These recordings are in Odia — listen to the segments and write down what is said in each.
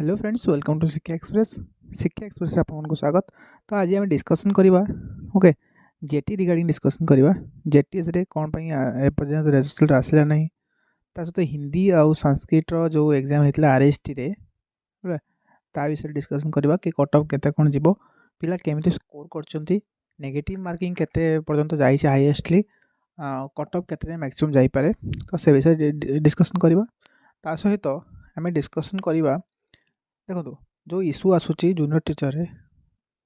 हेलो फ्रेंड्स, वेलकम टू शिक्षा एक्सप्रेस आपको स्वागत। तो आज आम डिस्कसन करवा ओके जेटी रिगार्डिंग डिस्कसन करवा जेटीएस रे कौन पाई एपर्यंत रिजल्ट आसला नहीं ता सहित हिंदी आउ संस्कृत जो एग्जाम होता आरएसटी रे ता विषय डिस्कसन करवा कि कट ऑफ केते कोन जीवो पिला केमिति स्कोर करचंती नेगेटिव मार्किंग केते पर्यंत जाइছে हाईएस्टली कट ऑफ केते मैक्सिमम जाई पारे तो से विषय डिस्कसन करवा ता सहित आम डिस्कसन करवा देखो जो इश्यू आसूची जूनियर टीचर रे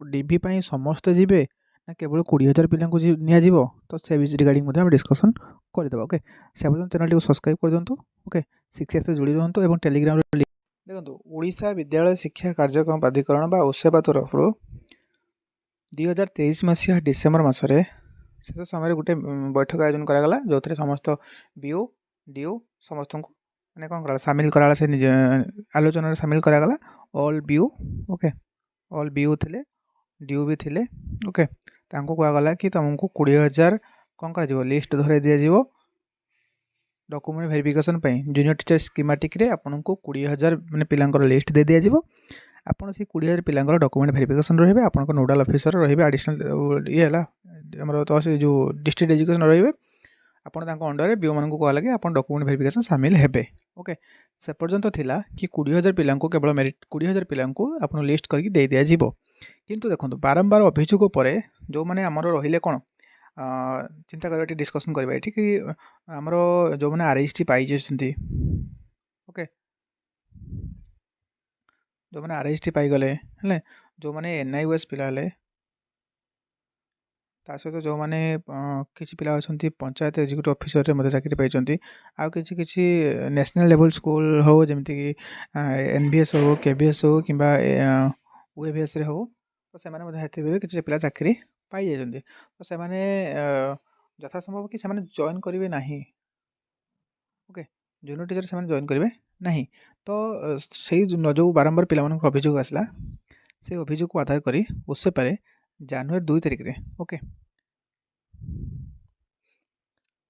डीभी पाई समस्ते जीवे ना केवल 20,000 पिला नियाजिबो तो से रिगार्डिंग हम डिस्कसन करदे ओके से पर्यटन चैनल टी सब्सक्राइब कर दिंतु ओके शिक्षा से जोड़ी रुहतु और टेलीग्राम देखो ओडिशा विद्यालय शिक्षा कार्यक्रम प्राधिकरण बा ओसेबा तरफ 2023 मसीहा डिसेम्बर मसरे शेष समय गोटे बैठक आयोजन करागला जो समस्त बीओ डीओ समस्त को मैंने कौन करा सामिल कराला से निज आलोचना सामिल करागला all BO okay all BO थिले डीओ भी थिले ओके तांको कहगला कि तुमको 20,000 कौन कर लिस्ट धरे दिज्व document verification junior teacher schematic रे आपको 20,000 मैंने पिलांकर लिस्ट दे दिज्व आपड़ से 20,000 पिलांकर डॉक्यूमेंट वेरिफिकेशन रही आप नोडाल ऑफिसर रही एडिशनल ये है तहसील जो डिस्ट्रिक्ट एजुकेशन रही आपन अंडर बीओ मान कहला कि आप डॉक्यूमेंट वेरिफिकेशन सामिल हेबे ओके से पर्यंत थिला कि 20,000 पिला केवल मेरिट 20,000 पिला आप लिस्ट करके दे दिज्व किंतु देखो बारंबार अभियोग पर जो मैंने आमर रहिले कौन चिंता करवा डिस्कसन करवा ये कि आमर जो मैंने आरएसटी पाई ओके जो मैंने आरएसटी पाईगले हेले जो मैंने एनआईओएस पिला हेले ता सहित जो मैंने किसी पिला अच्छा पंचायत एग्जीक्यूटिव ऑफिसर रे चाकरी पाई आउ किसी नेशनल लेवल स्कूल हो जमीती कि एनबीएस हो केबीएस हो कि यूएबीएस रे हो तो से किसी पिला चाकरी पाई जाइए तो से यथा संभव कि जॉइन करेंगे ना ओके जूनियर टीचर से जॉइन करेंगे ना तो से जो बारंबार पिला अभियोग आसला से अभियोग को आधार करी उससे पारे जनवरी 2 तारिख रे ओके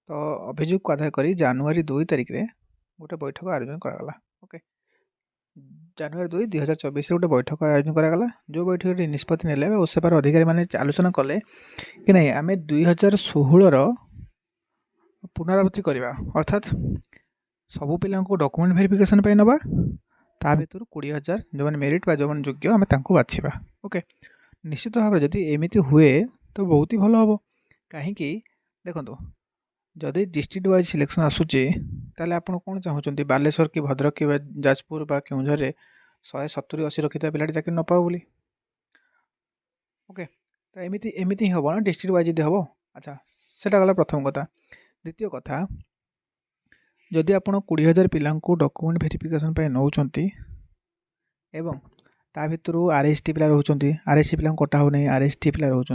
तो अभियोग को आधार करी जनवरी 2 तारिख रे गोटे बैठक आयोजन करागला ओके जनवरी 2 2024 गोटे बैठक आयोजन करागला जो बैठक निष्पत्ति नेले उससे पार अधिकारी माने आलोचना कले कि नहीं आम 2016 पुनरावृत्ति करवा अर्थात सबू पिला डॉक्यूमेंट वेरिफिकेशन पे नवा ता भर 20,000 जो मैंने मेरिट बा जो मैंने योग्य आम बाछा ओके निश्चित भाव जदि एमती हुए तो बहुत ही भल हम कहीं देखो जदि डिस्ट्रिक्ट वाइज सिलेक्शन आसूचे ताले आपण कौन चाहते बालेश्वर कि भद्रक कि जाजपुर बा केउझर 170-80 रखी पिला चाकरी न पाओ बोली ओके तो एमती एमती ही हम ना डिस्ट्रिक्ट वाइज यदि हम अच्छा से गला प्रथम कथा द्वितीय कथा जदि आप 20,000 पिला डॉक्यूमेंट वेरिफिकेशन नौकरी एवं ता भर आरएसटी पिला रोच आरएसटी पिला कटा हो नहीं आरएसटी पिला रोच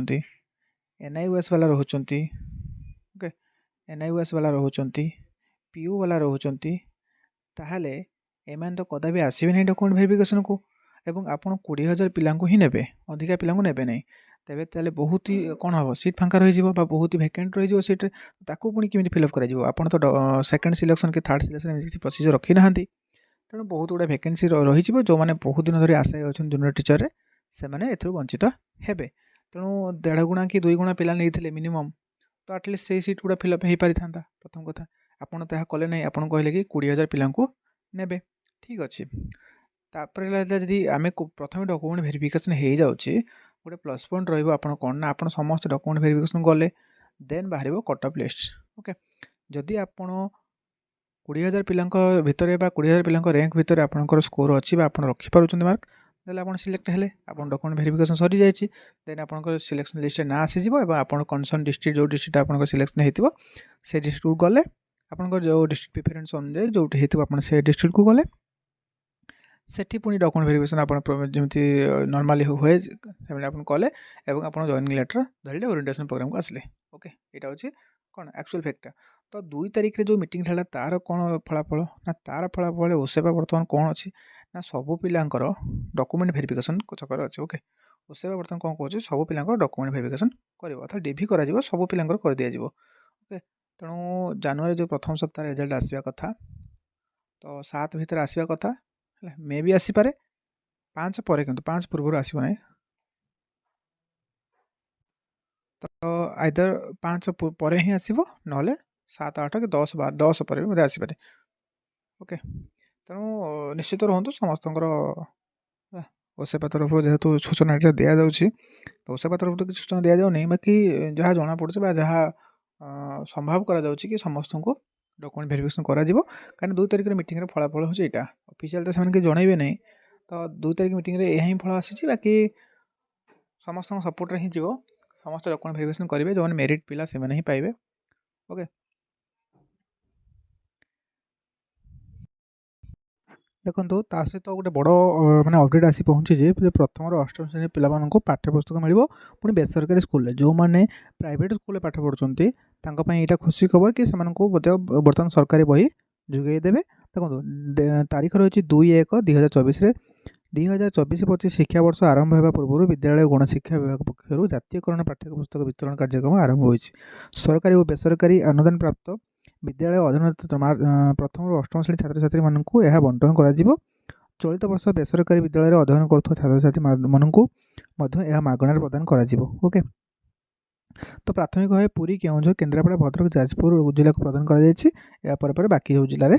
एनआईओएस वाला रोच ओके एनआईओएस वाला रोच पीयू वाला रोच ताहले एमान तो कदापि आसबे नहीं डॉक्यूमेंट वेरिफिकेशन को एवं आपड़ 20,000 पिला ही ने अधिका पिला ने नहीं तेरे ताले बहुत ही कौन हम सीट फांका रही बहुत ही भैकेंट रही सीट्रे ताकू पुणी केमी फिलअप कर तो सेकेंड सिलेक्शन कि थर्ड सिलेक्शन किसी प्रोसीजर रखी ना तेणु बहुत गुड़ा भैकेंसी रही जो मैंने बहुत दिन धरी आशा अच्छा जूनियर टीचर से वंचित हेबे तेणु 1.5 गुणा कि 2 गुणा पिला नहीं मिनिमम तो आटलिस्ट से सीट गुड़ा फिलअप हो पारि था प्रथम कथा आपड़ तो कले नहीं आप कहले कि 20,000 पिला ने ठीक अच्छे तापर जदि आम प्रथम डॉक्यूमेंट वेरिफिकेशन हो जाऊँगी गोटे प्लस पॉइंट रहा कौन ना आप समस्त डॉक्यूमेंट वेरिफिकेशन गले देन बाहर कट ऑफ लिस्ट ओके जदि आपण 20,000 पिला भितर 20,000 पिला रैंक भितर आपंकर स्कोर अच्छी आप रखिपुर मार्क देन आप सिलेक्ट हेले आप डॉक्यूमेंट वेरिफिकेशन सरी जाइए देन आप सिलेक्शन लिस्ट ना आसीज आप कनसर्न डिस्ट्रिक्ट जो डिस्ट्रिक्ट आप सिलेक्शन होती से डिस्ट्रिक्ट को गले आपंकर जो डिस्ट्रिक्ट प्रिफरेन्स अनुसार जो होती से डिस्ट्रिक्ट को गले सेठी पुणी डॉक्यूमेंट वेरिफिकेशन आपमती नॉर्मली हुए आप कले और आप जॉइनिंग लेटर धरले ओरिएंटेशन प्रोग्राम को आसले ओके यहाँ हूँ कौन एक्चुअल फैक्टा तो 2 तारिख जो मीटिंग था तार कौन फलाफल ना तार फलाफल ओसेवा बर्तमान कौन अच्छी ना सबू पिलांकर डॉक्यूमेंट वेरिफिकेशन चक्कर अच्छे ओके ओसेवा बर्तमान कौन कहे सब पिला डॉक्यूमेंट वेरिफिकेशन कर अर्थात डीभी कर सब पिला कर दिज्व ओके तेणु जनवरी जो प्रथम सप्ताह रिजल्ट आसवा कथा तो 7 भितर आसवा कथा मे भी आसीपे 5 ପରେ କିନ୍ତୁ 5 ପୂର୍ବରୁ ଆସିବ ନାହିଁ। ତ ଆଇଦର 5 ପରେ ହିଁ ଆସିବ, ନହେଲେ 7, 8 କି 10, 12, 10 ପରେ ବି ମଧ୍ୟ ଆସିପାରେ। ଓକେ, ତେଣୁ ନିଶ୍ଚିତ ରୁହନ୍ତୁ ସମସ୍ତଙ୍କର ଓସେପା ତରଫରୁ ଯେହେତୁ ସୂଚନାଟା ଦିଆଯାଉଛି, ତ ଓସେପା ତରଫରୁ ତ କିଛି ସୂଚନା ଦିଆଯାଉନି, ବାକି ଯାହା ଜଣାପଡ଼ୁଛି ବା ଯାହା ସମ୍ଭବ କରାଯାଉଛି କି ସମସ୍ତଙ୍କୁ ଡକୁମେଣ୍ଟ ଭେରିଫିକେସନ୍ କରାଯିବ। କାରଣ 2 ତାରିଖରେ ମିଟିଂର ଫଳାଫଳ ହେଉଛି ଏଇଟା। ଅଫିସିଆଲ ତ ସେମାନେ କିଛି ଜଣାଇବେ ନାହିଁ, ତ 2 ତାରିଖ ମିଟିଂରେ ଏହା ହିଁ ଫଳ ଆସିଛି। ବାକି ସମସ୍ତଙ୍କ ସପୋର୍ଟରେ ହିଁ ଯିବ, ସମସ୍ତେ ଡକୁମେଣ୍ଟ ଭେରିଫିକେସନ୍ କରିବେ, ଯେଉଁମାନେ ମେରିଟ୍ ପିଲା ସେମାନେ ହିଁ ପାଇବେ। ଓକେ, ଦେଖନ୍ତୁ ତା ସହିତ ଗୋଟେ ବଡ଼ ମାନେ ଅପଡ଼େଟ୍ ଆସି ପହଞ୍ଚିଛି ଯେ ପ୍ରଥମରୁ ଅଷ୍ଟମ ଶ୍ରେଣୀ ପିଲାମାନଙ୍କୁ ପାଠ୍ୟପୁସ୍ତକ ମିଳିବ, ପୁଣି ବେସରକାରୀ ସ୍କୁଲରେ। ଯେଉଁମାନେ ପ୍ରାଇଭେଟ୍ ସ୍କୁଲରେ ପାଠ ପଢ଼ୁଛନ୍ତି ତାଙ୍କ ପାଇଁ ଏଇଟା ଖୁସି ଖବର କି ସେମାନଙ୍କୁ ମଧ୍ୟ ବର୍ତ୍ତମାନ ସରକାରୀ ବହି ଯୋଗାଇ ଦେବେ। ଦେଖନ୍ତୁ ତାରିଖ ରହିଛି 2/1/2024। 2024-25 ଶିକ୍ଷାବର୍ଷ ଆରମ୍ଭ ହେବା ପୂର୍ବରୁ ବିଦ୍ୟାଳୟ ଓ ଗଣଶିକ୍ଷା ବିଭାଗ ପକ୍ଷରୁ ଜାତୀୟକରଣ ପାଠ୍ୟପୁସ୍ତକ ବିତରଣ କାର୍ଯ୍ୟକ୍ରମ ଆରମ୍ଭ ହୋଇଛି। ସରକାରୀ ଓ ବେସରକାରୀ ଅନୁଦାନ ପ୍ରାପ୍ତ ବିଦ୍ୟାଳୟ ଅଧୀନସ୍ଥ ପ୍ରଥମରୁ ଅଷ୍ଟମ ଶ୍ରେଣୀ ଛାତ୍ରଛାତ୍ରୀମାନଙ୍କୁ ଏହା ବଣ୍ଟନ କରାଯିବ। ଚଳିତ ବର୍ଷ ବେସରକାରୀ ବିଦ୍ୟାଳୟରେ ଅଧ୍ୟୟନ କରୁଥିବା ଛାତ୍ରଛାତ୍ରୀମାନଙ୍କୁ ମଧ୍ୟ ଏହା ମାଗଣାରେ ପ୍ରଦାନ କରାଯିବ। ଓକେ, ତ ପ୍ରାଥମିକ ଭାବେ ପୁରୀ, କେଉଁଝର, କେନ୍ଦ୍ରାପଡ଼ା, ଭଦ୍ରକ, ଯାଜପୁର ଜିଲ୍ଲାକୁ ପ୍ରଦାନ କରାଯାଇଛି। ଏହା ପରେ ପରେ ବାକି ସବୁ ଜିଲ୍ଲାରେ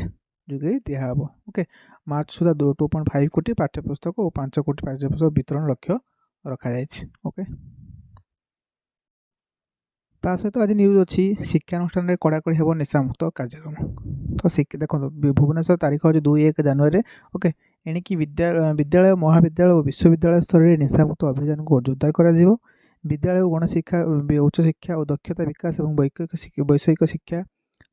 ଯୋଗାଇ ଦିଆହେବ। ଓକେ, ମାର୍ଚ୍ଚ ସୁଦ୍ଧା 2.5 କୋଟି ପାଠ୍ୟପୁସ୍ତକ ଓ 5 କୋଟି ପାଠ୍ୟପୁସ୍ତକ ବିତରଣ ଲକ୍ଷ୍ୟ ରଖାଯାଇଛି। ଓକେ, ତା ସହିତ ଆଜି ନ୍ୟୁଜ୍ ଅଛି ଶିକ୍ଷାନୁଷ୍ଠାନରେ କଡ଼ାକଡ଼ି ହେବ ନିଶାମୁକ୍ତ କାର୍ଯ୍ୟକ୍ରମ। ତ ଦେଖନ୍ତୁ ଭୁବନେଶ୍ୱର ତାରିଖ ହେଉଛି 2/1 ଜାନୁଆରୀରେ। ଓକେ, ଏଣିକି ବିଦ୍ୟାଳୟ, ମହାବିଦ୍ୟାଳୟ ଓ ବିଶ୍ୱବିଦ୍ୟାଳୟ ସ୍ତରରେ ନିଶାମୁକ୍ତ ଅଭିଯାନକୁ ଜୋରଦାର କରାଯିବ। ବିଦ୍ୟାଳୟ ଓ ଗଣଶିକ୍ଷା, ଉଚ୍ଚଶିକ୍ଷା ଓ ଦକ୍ଷତା ବିକାଶ ଏବଂ ବୈଷୟିକ ଶିକ୍ଷା,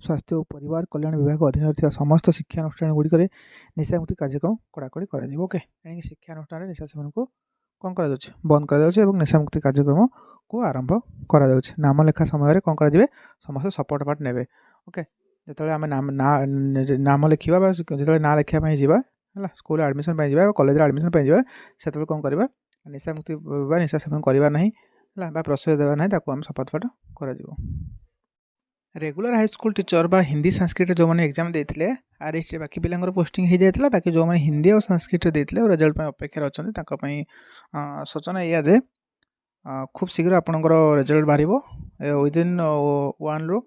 ସ୍ୱାସ୍ଥ୍ୟ ଓ ପରିବାର କଲ୍ୟାଣ ବିଭାଗ ଅଧୀନରେ ଥିବା ସମସ୍ତ ଶିକ୍ଷାନୁଷ୍ଠାନଗୁଡ଼ିକରେ ନିଶାମୁକ୍ତି କାର୍ଯ୍ୟକ୍ରମ କଡ଼ାକଡ଼ି କରାଯିବ। ଓକେ, ଏଣିକି ଶିକ୍ଷାନୁଷ୍ଠାନରେ ନିଶା ସେବନକୁ କ'ଣ କରାଯାଉଛି, ବନ୍ଦ କରାଯାଉଛି ଏବଂ ନିଶାମୁକ୍ତି କାର୍ଯ୍ୟକ୍ରମକୁ ଆରମ୍ଭ କରାଯାଉଛି। ନାମ ଲେଖା ସମୟରେ କ'ଣ କରାଯିବେ, ସମସ୍ତେ ସପୋର୍ଟ ପାର୍ଟ ନେବେ। ଓକେ, ଯେତେବେଳେ ଆମେ ନାମ ଲେଖିବା ବା ଯେତେବେଳେ ନାଁ ଲେଖିବା ପାଇଁ ଯିବା, ହେଲା, ସ୍କୁଲ ଆଡ଼ମିସନ୍ ପାଇଁ ଯିବା ବା କଲେଜରେ ଆଡ଼ମିସନ୍ ପାଇଁ ଯିବା, ସେତେବେଳେ କ'ଣ କରିବା, ନିଶାମୁକ୍ତି ବା ନିଶା ସେବନ କରିବା ନାହିଁ, ହେଲା, ବା ପ୍ରଶ୍ରୟ ଦେବା ନାହିଁ, ତାକୁ ଆମେ ସପୋର୍ଟ ପାର୍ଟ କରାଯିବ। ରେଗୁଲାର ହାଇସ୍କୁଲ ଟିଚର ବା ହିନ୍ଦୀ ସାଂସ୍କ୍ରିଟରେ ଯେଉଁମାନେ ଏକ୍ଜାମ୍ ଦେଇଥିଲେ, ଆର୍ଏସ୍ଟିରେ ବାକି ପିଲାଙ୍କର ପୋଷ୍ଟିଂ ହେଇଯାଇଥିଲା। ବାକି ଯେଉଁମାନେ ହିନ୍ଦୀ ଆଉ ସାଂସ୍କ୍ରିଟରେ ଦେଇଥିଲେ ଓ ରେଜଲ୍ଟ ପାଇଁ ଅପେକ୍ଷାରେ ଅଛନ୍ତି, ତାଙ୍କ ପାଇଁ ସୂଚନା ଏଇଆ ଯେ ଖୁବ୍ ଶୀଘ୍ର ଆପଣଙ୍କର ରେଜଲ୍ଟ ବାହାରିବ। ୱିଦିନ୍ 1 ରୁ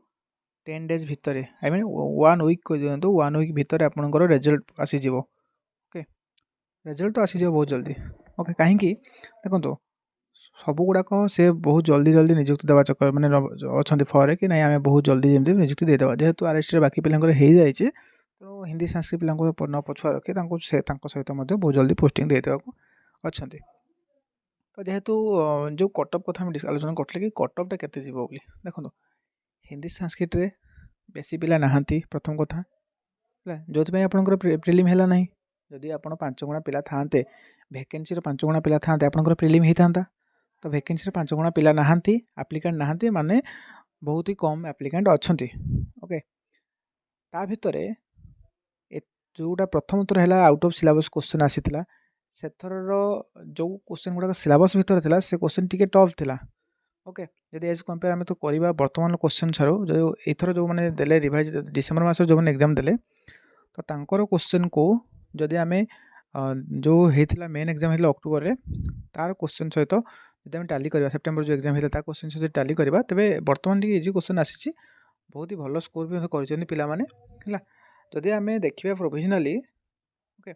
10 ଡେଜ୍ ଭିତରେ, ଆଇ ମିନ୍ 1 ୱିକ୍ କହିଦିଅନ୍ତୁ, 1 ୱିକ୍ ଭିତରେ ଆପଣଙ୍କର ରେଜଲ୍ଟ ଆସିଯିବ। ଓକେ, ରେଜଲ୍ଟ ତ ଆସିଯିବ ବହୁତ ଜଲ୍ଦି। ଓକେ, କାହିଁକି ଦେଖନ୍ତୁ ସବୁ ଗୁଡ଼ାକ ସେ ବହୁତ ଜଲ୍ଦି ନିଯୁକ୍ତି ଦେବା ଚକ୍କର ମାନେ ଅଛନ୍ତି ଫରେ କି ନାଇଁ ଆମେ ବହୁତ ଜଲ୍ଦି ଯେମିତି ନିଯୁକ୍ତି ଦେଇଦେବା। ଯେହେତୁ ଆର୍ଏସ୍ଟିରେ ବାକି ପିଲାଙ୍କର ହେଇଯାଇଛି, ତେଣୁ ହିନ୍ଦୀ ସାଂସ୍କ୍ରିଟ ପିଲାଙ୍କୁ ନ ପଛୁଆ ରଖି ତାଙ୍କ ସହିତ ମଧ୍ୟ ବହୁତ ଜଲ୍ଦି ପୋଷ୍ଟିଂ ଦେଇଦେବାକୁ ଅଛନ୍ତି। ତ ଯେହେତୁ ଯେଉଁ କଟଅଫ୍ କଥା ଆମେ ଆଲୋଚନା କରିଥିଲେ କି କଟଅଫ୍ଟା କେତେ ଯିବ ବୋଲି, ଦେଖନ୍ତୁ ହିନ୍ଦୀ ସାଂସ୍କ୍ରିଟରେ ବେଶୀ ପିଲା ନାହାନ୍ତି ପ୍ରଥମ କଥା, ହେଲା, ଯେଉଁଥିପାଇଁ ଆପଣଙ୍କର ପ୍ରିଲିମ୍ ହେଲା ନାହିଁ। ଯଦି ଆପଣ 5 ଗୁଣା ପିଲା ଥାନ୍ତେ, ଭେକେନ୍ସିର 5 ଗୁଣା ପିଲା ଥାନ୍ତେ, ଆପଣଙ୍କର ପ୍ରିଲିମ୍ ହେଇଥାନ୍ତା। ତ ଭେକେନ୍ସିରେ 5 ଗୁଣା ପିଲା ନାହାନ୍ତି, ଆପ୍ଲିକାଣ୍ଟ ନାହାନ୍ତି, ମାନେ ବହୁତ ହି କମ୍ ଆପ୍ଲିକାଣ୍ଟ ଅଛନ୍ତି। ଓକେ, ତା ଭିତରେ ଯେଉଁଟା ପ୍ରଥମ ଥର ହେଲା ଆଉଟ୍ ଅଫ୍ ସିଲାବସ୍ କୋଶ୍ଚିନ୍ ଆସିଥିଲା, ସେଥରର ଯେଉଁ କୋଶ୍ଚିନ୍ ଗୁଡ଼ାକ ସିଲାବସ୍ ଭିତରେ ଥିଲା, ସେ କୋଶ୍ଚିନ୍ ଟିକେ ଟଫ୍ ଥିଲା। ଓକେ, ଯଦି ଏଜ୍ କମ୍ପେୟାର ଆମେ ତ କରିବା ବର୍ତ୍ତମାନ କୋଶ୍ଚିନ୍ ଠାରୁ, ଏଇଥର ଯେଉଁମାନେ ଦେଲେ ରିଭାଇଜ୍ ଡିସେମ୍ବର ମାସରେ ଯେଉଁମାନେ ଏକ୍ଜାମ୍ ଦେଲେ, ତ ତାଙ୍କର କୋଶ୍ଚିନ୍କୁ ଯଦି ଆମେ ଯେଉଁ ହେଇଥିଲା ମେନ୍ ଏକ୍ଜାମ୍ ହେଇଥିଲା ଅକ୍ଟୋବରରେ, ତାର କୋଶ୍ଚିନ୍ ସହିତ ଯଦି ଆମେ ଟାଲି କରିବା, ସେପ୍ଟେମ୍ବର ଯେଉଁ ଏକ୍ଜାମ୍ ହେଇଥିଲା ତା କୋଶ୍ଚିନ୍ ସହିତ ଟାଲି କରିବା, ତେବେ ବର୍ତ୍ତମାନ ଟିକେ ଇଜି କୋଶ୍ଚିନ୍ ଆସିଛି। ବହୁତ ହି ଭଲ ସ୍କୋର ବି ମଧ୍ୟ କରିଛନ୍ତି ପିଲାମାନେ, ହେଲା। ଯଦି ଆମେ ଦେଖିବା ପ୍ରୋଭିଜନାଲି, ଓକେ,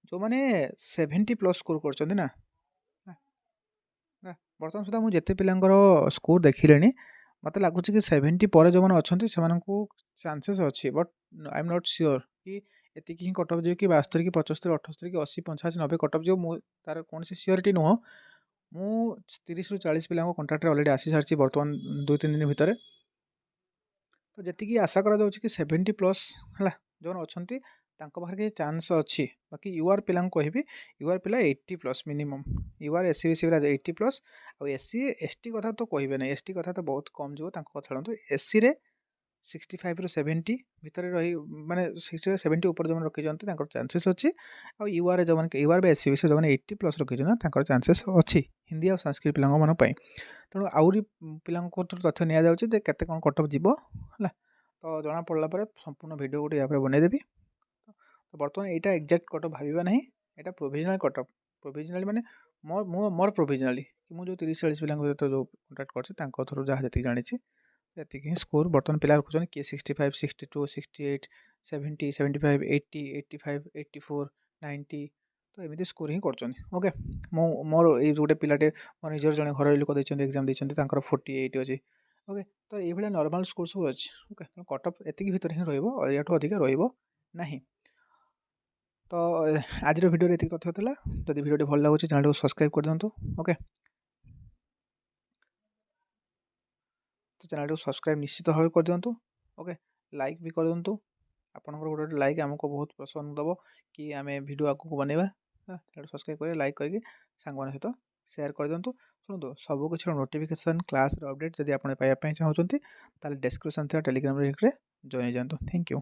ଯେଉଁମାନେ 70+ ସ୍କୋର କରିଛନ୍ତି ନା, ବର୍ତ୍ତମାନ ସୁଦ୍ଧା ମୁଁ ଯେତେ ପିଲାଙ୍କର ସ୍କୋର ଦେଖିଲେଣି, ମୋତେ ଲାଗୁଛି କି 70 ପରେ ଯେଉଁମାନେ ଅଛନ୍ତି ସେମାନଙ୍କୁ ଚାନ୍ସେସ୍ ଅଛି। But I M not sure କି ଏତିକି ହିଁ କଟଅଫ୍ ଯିବ କି 72 କି 75, 78 କି 80, 85, 90 କଟଅଫ୍ ଯିବ, ମୁଁ ତାର କୌଣସି ସିଓରିଟି ନୁହଁ। ମୁଁ 30ରୁ 40 ପିଲାଙ୍କ କଣ୍ଟାକ୍ଟରେ ଅଲରେଡ଼ି ଆସିସାରିଛି ବର୍ତ୍ତମାନ 2-3 ଦିନ ଭିତରେ। ତ ଯେତିକି ଆଶା କରାଯାଉଛି କି 70+, ହେଲା, ଯେଉଁମାନେ ଅଛନ୍ତି ତାଙ୍କ ପାଖରେ କିଛି ଚାନ୍ସ ଅଛି। ବାକି ୟୁଆର୍ ପିଲାଙ୍କୁ କହିବି, ୟୁଆର୍ ପିଲା 80+ ମିନିମମ୍, ୟୁଆର୍ SC BC ପିଲା 80+, ଆଉ SC ST କଥା ତ କହିବେ ନାହିଁ, ST କଥା ତ ବହୁତ କମ୍ ଯିବ, ତାଙ୍କ କଥା ଛାଡ଼ନ୍ତୁ। SCରେ 65ରୁ 70 ଭିତରେ ରହି, ମାନେ 60-70 ଉପରେ ଯେଉଁମାନେ ରଖିଛନ୍ତି ତାଙ୍କର ଚାନ୍ସେସ୍ ଅଛି। ଆଉ ୟୁଆର୍ ଯେଉଁମାନେ ୟୁଆର୍ ବା SC BC ଯେଉଁମାନେ 80+ ରଖିଛନ୍ତି ତାଙ୍କର ଚାନ୍ସେସ୍ ଅଛି ହିନ୍ଦୀ ଆଉ ସାଂସ୍କ୍ରିଟ ପିଲାଙ୍କ ପାଇଁ। ତେଣୁ ଆହୁରି ପିଲାଙ୍କ ତଥ୍ୟ ନିଆଯାଉଛି ଯେ କେତେ କ'ଣ କଟଅଫ୍ ଯିବ, ହେଲା। ତ ଜଣାପଡ଼ିଲା ପରେ ସମ୍ପୂର୍ଣ୍ଣ ଭିଡ଼ିଓ ଗୋଟେ ୟା ପରେ ବନେଇଦେବି। ତ ବର୍ତ୍ତମାନ ଏଇଟା ଏକ୍ଜାକ୍ଟ କଟଅଫ୍ ଭାବିବା ନାହିଁ, ଏଇଟା ପ୍ରୋଭିଜନାଲ୍ କଟଅଫ୍। ପ୍ରୋଭିଜନାଲି ମାନେ ମୋର ପ୍ରୋଭିଜନାଲି କି ମୁଁ ଯେଉଁ 30-40 ପିଲାଙ୍କ ସହିତ ଯେଉଁ କଣ୍ଟାକ୍ଟ କରିଛି ତାଙ୍କ ଥ୍ରୁ ଯାହା ଯେତିକି ଜାଣିଛି ସେତିକି ହିଁ ସ୍କୋର ବର୍ତ୍ତମାନ ପିଲା ରଖୁଛନ୍ତି। କିଏ 65, 62, 68, 70, 75, 80, 85, 84, 90 ତ ଏମିତି ସ୍କୋର ହିଁ କରୁଛନ୍ତି। ଓକେ, ମୋର ଏଇ ଗୋଟେ ପିଲାଟେ ମୋ ନିଜର ଜଣେ ଘରୋଇ ଲୋକ ଦେଇଛନ୍ତି, ଏକ୍ଜାମ୍ ଦେଇଛନ୍ତି, ତାଙ୍କର 48 ଅଛି। ଓକେ, ତ ଏଇଭଳିଆ ନର୍ମାଲ୍ ସ୍କୋର ସବୁ ଅଛି। ଓକେ, କଟ୍ ଅଫ୍ ଏତିକି ଭିତରେ ହିଁ ରହିବ, ଏହାଠୁ ଅଧିକା ରହିବ ନାହିଁ। ତ ଆଜିର ଭିଡ଼ିଓରେ ଏତିକି ତଥ୍ୟ ଥିଲା। ଯଦି ଭିଡ଼ିଓଟି ଭଲ ଲାଗୁଛି ଚ୍ୟାନେଲକୁ ସବସ୍କ୍ରାଇବ୍ କରିଦିଅନ୍ତୁ। ଓକେ, ତ ଚ୍ୟାନେଲକୁ ସବସ୍କ୍ରାଇବ୍ ନିଶ୍ଚିତ ଭାବେ କରିଦିଅନ୍ତୁ। ଓକେ, ଲାଇକ୍ ବି କରିଦିଅନ୍ତୁ। ଆପଣଙ୍କର ଗୋଟେ ଲାଇକ୍ ଆମକୁ ବହୁତ ପ୍ରୋତ୍ସାହନ ଦେବ କି ଆମେ ଭିଡ଼ିଓ ଆଗକୁ ବନେଇବା। ଚ୍ୟାନେଲ ସବସ୍କ୍ରାଇବ୍ କରି ଲାଇକ୍ କରିକି ସାଙ୍ଗମାନଙ୍କ ସହିତ ସେୟାର କରିଦିଅନ୍ତୁ। ଶୁଣନ୍ତୁ, ସବୁ କିଛିର ନୋଟିଫିକେସନ୍ କ୍ଲାସ୍ର ଅପଡ଼େଟ୍ ଯଦି ଆପଣ ପାଇବା ପାଇଁ ଚାହୁଁଛନ୍ତି ତାହେଲେ ଡେସ୍କ୍ରିପସନ୍ ଥିବା ଟେଲିଗ୍ରାମ ଲିଙ୍କରେ ଜଏନ୍ ହେଇଯାଆନ୍ତୁ। Thank you.